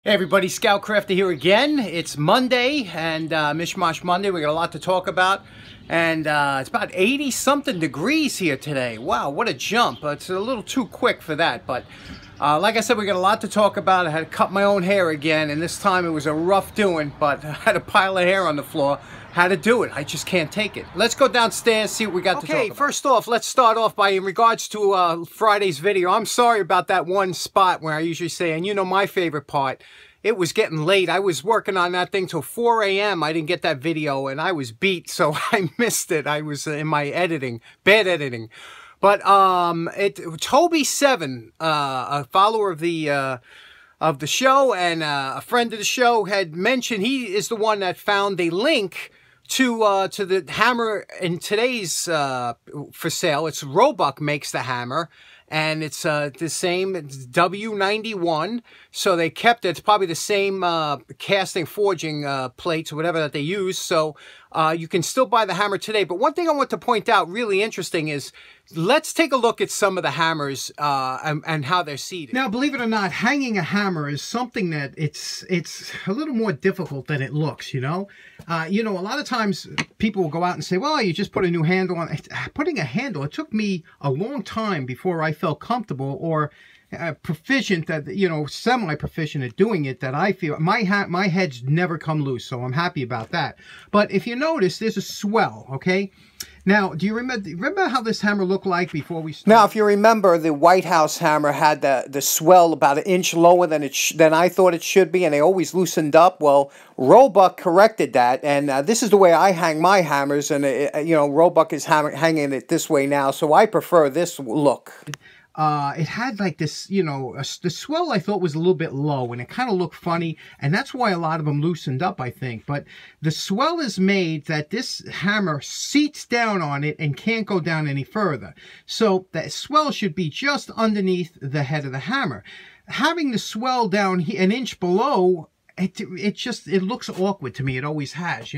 Hey everybody, Scoutcrafter here again. It's Monday and Mish Mosh Monday. We got a lot to talk about, and it's about 80 something degrees here today. Wow, what a jump. It's a little too quick for that, but like I said, we got a lot to talk about. I had to cut my own hair again, and this time it was a rough doing, but I had a pile of hair on the floor. How to do it. I just can't take it. Let's go downstairs, see what we got to talk about. Okay, first off, let's start off by in regards to Friday's video. I'm sorry about that one spot where I usually say, and you know my favorite part, it was getting late. I was working on that thing till 4 a.m. I didn't get that video, and I was beat, so I missed it. I was in my editing, bad editing. But Toby7, a follower of the show and a friend of the show, had mentioned he is the one that found a link to the hammer in today's for sale. It's Roebuck makes the hammer, and it's the same. It's W91, so they kept it. It's probably the same casting forging plates or whatever that they use, so you can still buy the hammer today. But one thing I want to point out really interesting is, let's take a look at some of the hammers and how they're seated. Now, believe it or not, hanging a hammer is something that it's a little more difficult than it looks, you know? A lot of times people will go out and say, well, you just put a new handle on. Putting a handle, it took me a long time before I felt comfortable or proficient, that semi-proficient at doing it, that I feel my head's never come loose, so I'm happy about that. But if you notice, there's a swell, okay? Now, do you remember how this hammer looked like before we started? Now, if you remember, the White House hammer had the swell about 1 inch lower than I thought it should be, and they always loosened up. Well, Roebuck corrected that, and this is the way I hang my hammers, and Roebuck is hanging it this way now, so I prefer this look. It had like this, the swell I thought was a little bit low, and it kind of looked funny, and that's why a lot of them loosened up, I think. But the swell is made that this hammer seats down on it and can't go down any further. So that swell should be just underneath the head of the hammer. Having the swell down here 1 inch below, it looks awkward to me. It always has,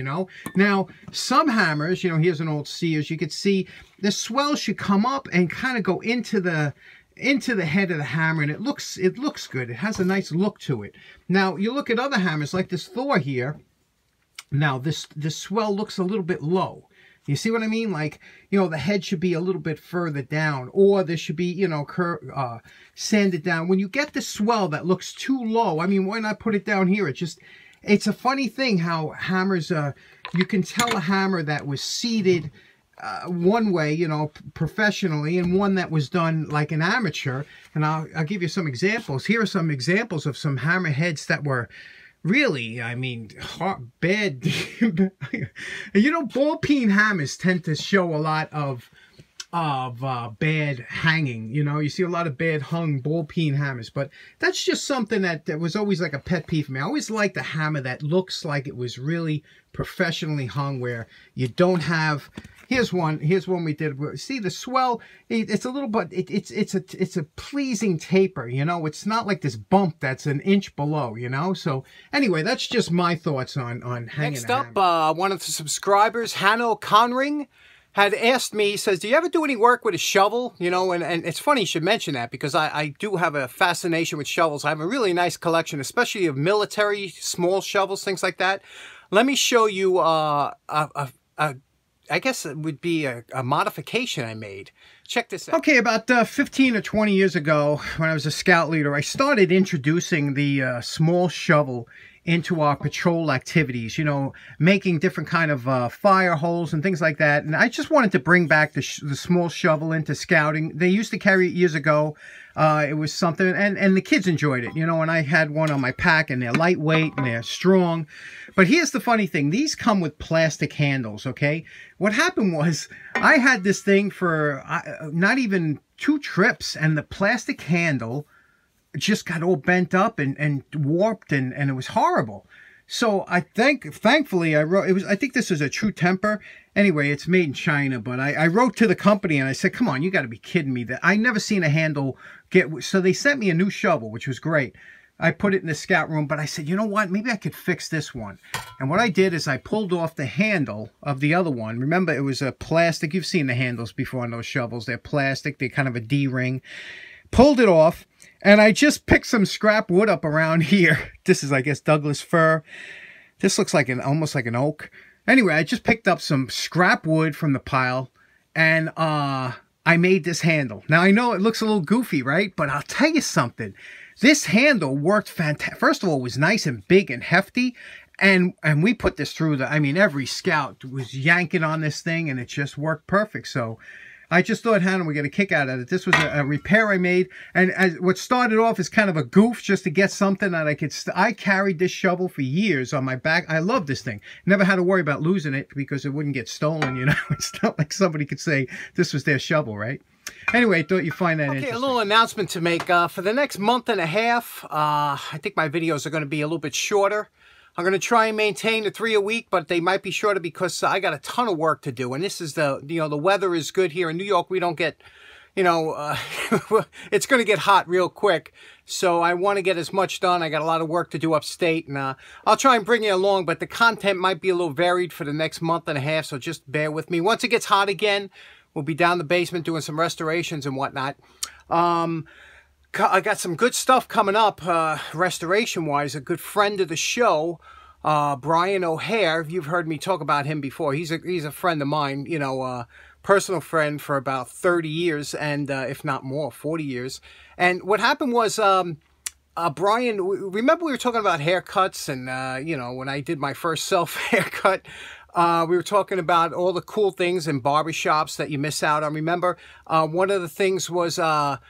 Now, some hammers, here's an old Sears, you could see the swell should come up and kind of go into the head of the hammer, and it looks good. It has a nice look to it. Now, you look at other hammers like this Thor here. Now, this swell looks a little bit low. You see what I mean? Like, the head should be a little bit further down, or there should be, sanded down. When you get the swell that looks too low, I mean, why not put it down here? It's a funny thing how hammers, you can tell a hammer that was seated one way, professionally, and one that was done like an amateur. And I'll give you some examples. Here are some examples of some hammer heads that were really, I mean, bad. Ball peen hammers tend to show a lot of bad hanging. You see a lot of bad hung ball peen hammers, but that's just something that was always like a pet peeve for me. I always liked a hammer that looks like it was really professionally hung, where you don't have. Here's one we did. See the swell? It's a little bit. It's a pleasing taper. It's not like this bump that's 1 inch below. So anyway, that's just my thoughts on hanging. Next up, one of the subscribers, Hanno Conring, had asked me. He says, "Do you ever do any work with a shovel?" And it's funny you should mention that, because I do have a fascination with shovels. I have a really nice collection, especially of military small shovels, things like that. Let me show you I guess it would be a modification I made. Check this out. Okay, about 15 or 20 years ago, when I was a scout leader, I started introducing the small shovel into our patrol activities, making different kind of fire holes and things like that. And I just wanted to bring back the small shovel into scouting. They used to carry it years ago. It was something, and the kids enjoyed it, and I had one on my pack, and they're lightweight and they're strong. But here's the funny thing. These come with plastic handles, okay? What happened was, I had this thing for not even 2 trips, and the plastic handle just got all bent up and warped, and it was horrible. So thankfully I think this is a true temper. Anyway, it's made in China, but I wrote to the company and I said, come on, you got to be kidding me. That I never seen a handle so they sent me a new shovel, which was great. I put it in the scout room, but I said, you know what, maybe I could fix this one. And what I did is I pulled off the handle of the other one. Remember, it was a plastic. You've seen the handles before on those shovels. They're plastic. They're kind of a D-ring. Pulled it off, And I just picked some scrap wood up around here. This is, I guess, Douglas fir. This looks like almost like an oak. Anyway, I just picked up some scrap wood from the pile, and I made this handle. Now, I know it looks a little goofy, right? But I'll tell you something. This handle worked fantastic. First of all, it was nice and big and hefty. And we put this through I mean, every scout was yanking on this thing, and it just worked perfect. So I just thought Hannah would get a kick out of it. This was a repair I made. And what started off as kind of a goof just to get something that I could... I carried this shovel for years on my back. I love this thing. Never had to worry about losing it because it wouldn't get stolen, you know. It's not like somebody could say this was their shovel, right? Anyway, thought you'd find that interesting. A little announcement to make. For the next month and a half, I think my videos are going to be a little bit shorter. I'm going to try and maintain the 3 a week, but they might be shorter because I got a ton of work to do. And this is the weather is good here in New York. We don't get, it's going to get hot real quick. So I want to get as much done. I got a lot of work to do upstate, and I'll try and bring you along, but the content might be a little varied for the next month and a half. So just bear with me. Once it gets hot again, we'll be down the basement doing some restorations and whatnot. I got some good stuff coming up, restoration-wise. A good friend of the show, Brian O'Hare. You've heard me talk about him before. He's a friend of mine, personal friend for about 30 years, and if not more, 40 years. And what happened was, Brian, remember we were talking about haircuts, and, when I did my first self-haircut, we were talking about all the cool things in barbershops that you miss out on. Remember, one of the things was... the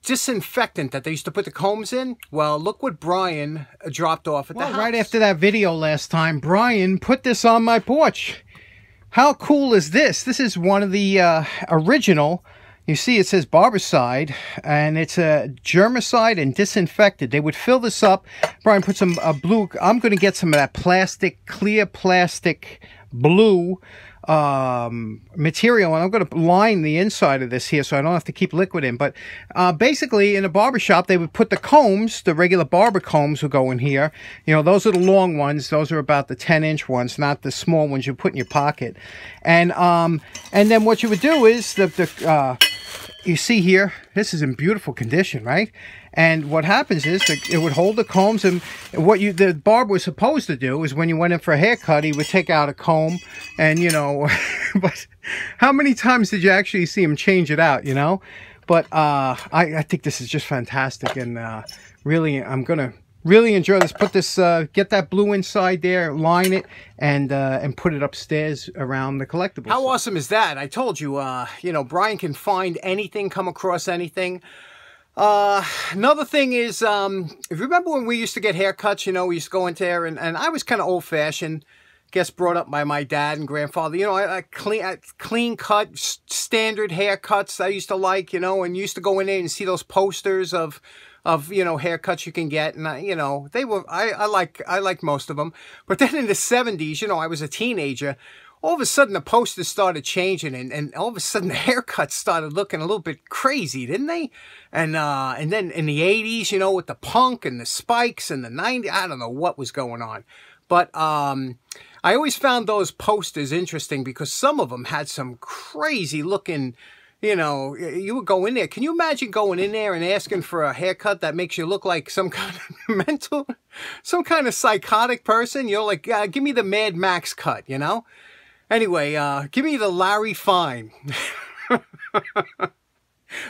disinfectant that they used to put the combs in. Well, look what Brian dropped off at the house. Right after that video last time, Brian put this on my porch. How cool is this? This is one of the original. You see it says Barbicide, and it's a germicide and disinfected. They would fill this up. Brian put some blue. I'm going to get some of that plastic, clear plastic blue material, and I'm going to line the inside of this here so I don't have to keep liquid in. But basically in a barber shop, they would put the combs, the regular barber combs would go in here. Those are the long ones. Those are about the 10-inch ones, not the small ones you put in your pocket. And then what you would do is you see here, this is in beautiful condition, right? And what happens is it would hold the combs, and what the barber was supposed to do is when you went in for a haircut, he would take out a comb, and but how many times did you actually see him change it out, But I think this is just fantastic, and really, I'm gonna really enjoy this. Put this, get that blue inside there, line it, and put it upstairs around the collectibles. How awesome is that? I told you, Brian can find anything, come across anything. Another thing is, if you remember when we used to get haircuts, we used to go in there, and I was kind of old-fashioned, guess brought up by my dad and grandfather. I clean cut, standard haircuts I used to like, and used to go in there and see those posters of haircuts you can get, and they were, I like most of them. But then in the 70s, I was a teenager. All of a sudden, the posters started changing, and all of a sudden, the haircuts started looking a little bit crazy, didn't they? And then in the 80s, with the punk and the spikes, and the 90s, I don't know what was going on. But I always found those posters interesting because some of them had some crazy looking, you would go in there. Can you imagine going in there and asking for a haircut that makes you look like some kind of some kind of psychotic person? Like, give me the Mad Max cut, Anyway, give me the Larry Fine.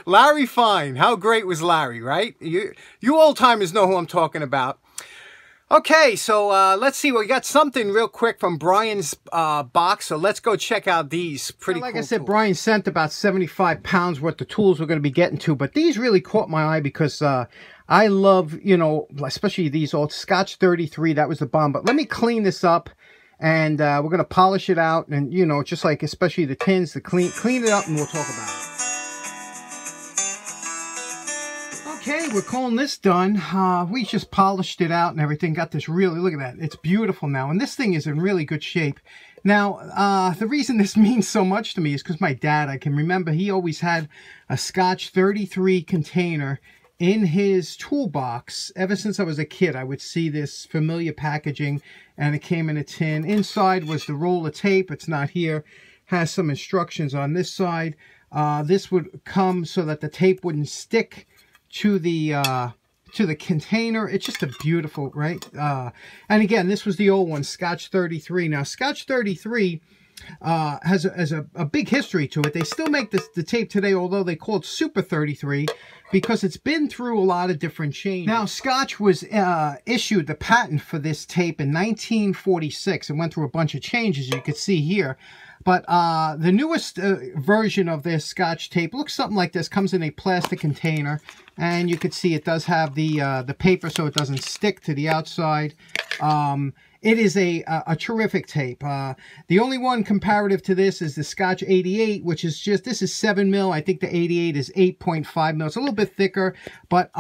Larry Fine. How great was Larry, right? You old-timers know who I'm talking about. Okay, so let's see. We got something real quick from Brian's box, so let's go check out these pretty cool tools. Like I said, Brian sent about 75 pounds worth of tools we're going to be getting to, but these really caught my eye because I love, especially these old Scotch 33. That was the bomb. But let me clean this up. And we're going to polish it out, and, just like, especially the tins, to clean it up, and we'll talk about it. Okay, we're calling this done. We just polished it out and everything. Got this really, look at that. It's beautiful now. And this thing is in really good shape. Now, the reason this means so much to me is because my dad, I can remember, he always had a Scotch 33 container in his toolbox. Ever since I was a kid, I would see this familiar packaging, and it came in a tin. Inside was the roll of tape. It's not here. Has some instructions on this side. this would come so that the tape wouldn't stick to the container. It's just a beautiful, right? And again, this was the old one, Scotch 33. Now, Scotch 33 has a big history to it. They still make the tape today, although they call it Super 33, because it's been through a lot of different changes. Now, Scotch was issued the patent for this tape in 1946. It went through a bunch of changes, you can see here. But the newest version of this Scotch tape looks something like this. Comes in a plastic container, and you can see it does have the paper so it doesn't stick to the outside. It is a terrific tape. The only one comparative to this is the Scotch 88, which is just, this is 7 mil. I think the 88 is 8.5 mil. It's a little bit thicker, but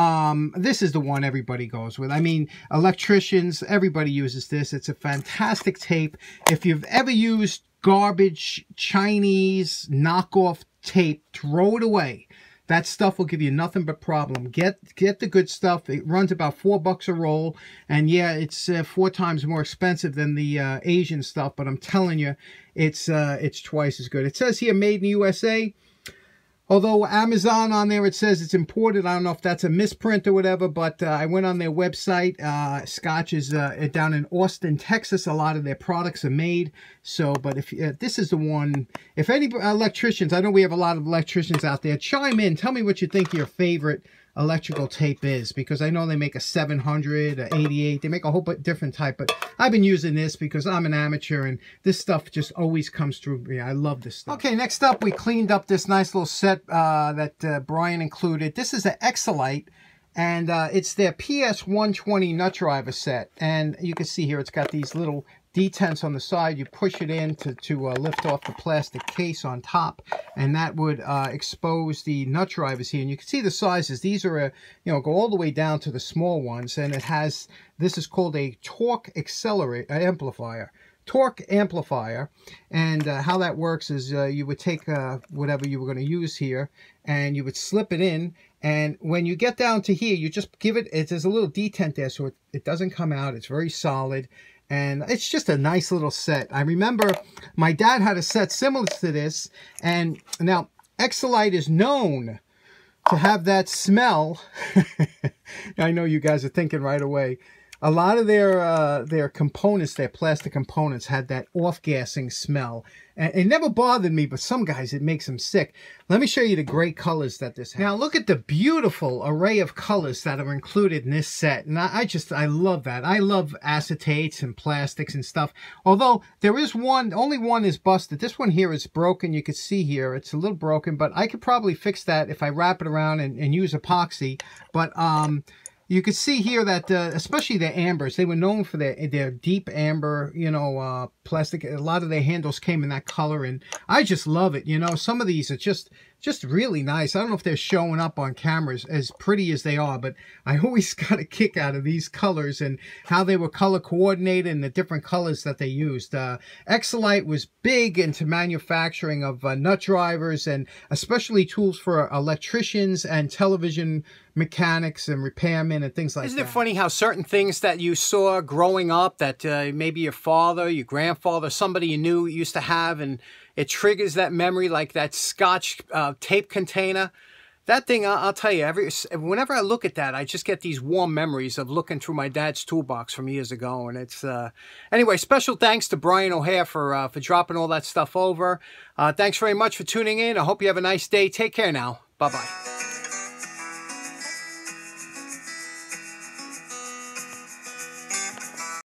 this is the one everybody goes with. I mean, electricians, everybody uses this. It's a fantastic tape. If you've ever used garbage, Chinese, knockoff tape, throw it away. That stuff will give you nothing but problem. Get the good stuff. It runs about $4 a roll, and yeah, it's 4 times more expensive than the Asian stuff. But I'm telling you, it's twice as good. It says here, made in the USA. Although Amazon on there, it says it's imported. I don't know if that's a misprint or whatever, but I went on their website. Scotch is down in Austin, Texas. A lot of their products are made. So, but if this is the one, if any electricians, I know we have a lot of electricians out there, chime in. Tell me what you think your favorite electrical tape is, because I know they make a 700, a 88. They make a whole different type, but I've been using this because I'm an amateur, and this stuff just always comes through me. I love this stuff. Okay, next up, we cleaned up this nice little set that Brian included. This is an Exolite, and it's their PS120 nut driver set, and you can see here it's got these little detents on the side. You push it in to lift off the plastic case on top, and that would expose the nut drivers here. And you can see the sizes. These are go all the way down to the small ones, and it has, this is called a torque amplifier. Torque amplifier, and how that works is you would take whatever you were going to use here, and you would slip it in, and when you get down to here, you just give it, there's a little detent there so it doesn't come out. It's very solid. And it's just a nice little set. I remember my dad had a set similar to this. And now, Exolite is known to have that smell. I know you guys are thinking right away. A lot of their components, their plastic components, had that off-gassing smell. And it never bothered me, but some guys, it makes them sick. Let me show you the great colors that this has. Now, look at the beautiful array of colors that are included in this set. And I love that. I love acetates and plastics and stuff. Although, there is one, only one is busted. This one here is broken. You can see here, it's a little broken, but I could probably fix that if I wrap it around and use epoxy. But, you can see here that, especially the ambers, they were known for their deep amber, plastic. A lot of their handles came in that color, and I just love it. Some of these are just really nice. I don't know if they're showing up on cameras as pretty as they are, but I always got a kick out of these colors and how they were color coordinated and the different colors that they used. Exolite was big into manufacturing of nut drivers, and especially tools for electricians and television mechanics and repairmen and things like that. Isn't it funny how certain things that you saw growing up that maybe your father, your grandfather, somebody you knew used to have, and it triggers that memory, like that Scotch tape container. That thing, I'll tell you, whenever I look at that, I just get these warm memories of looking through my dad's toolbox from years ago. And it's, anyway, special thanks to Brian O'Hare for dropping all that stuff over. Thanks very much for tuning in. I hope you have a nice day. Take care now. Bye-bye.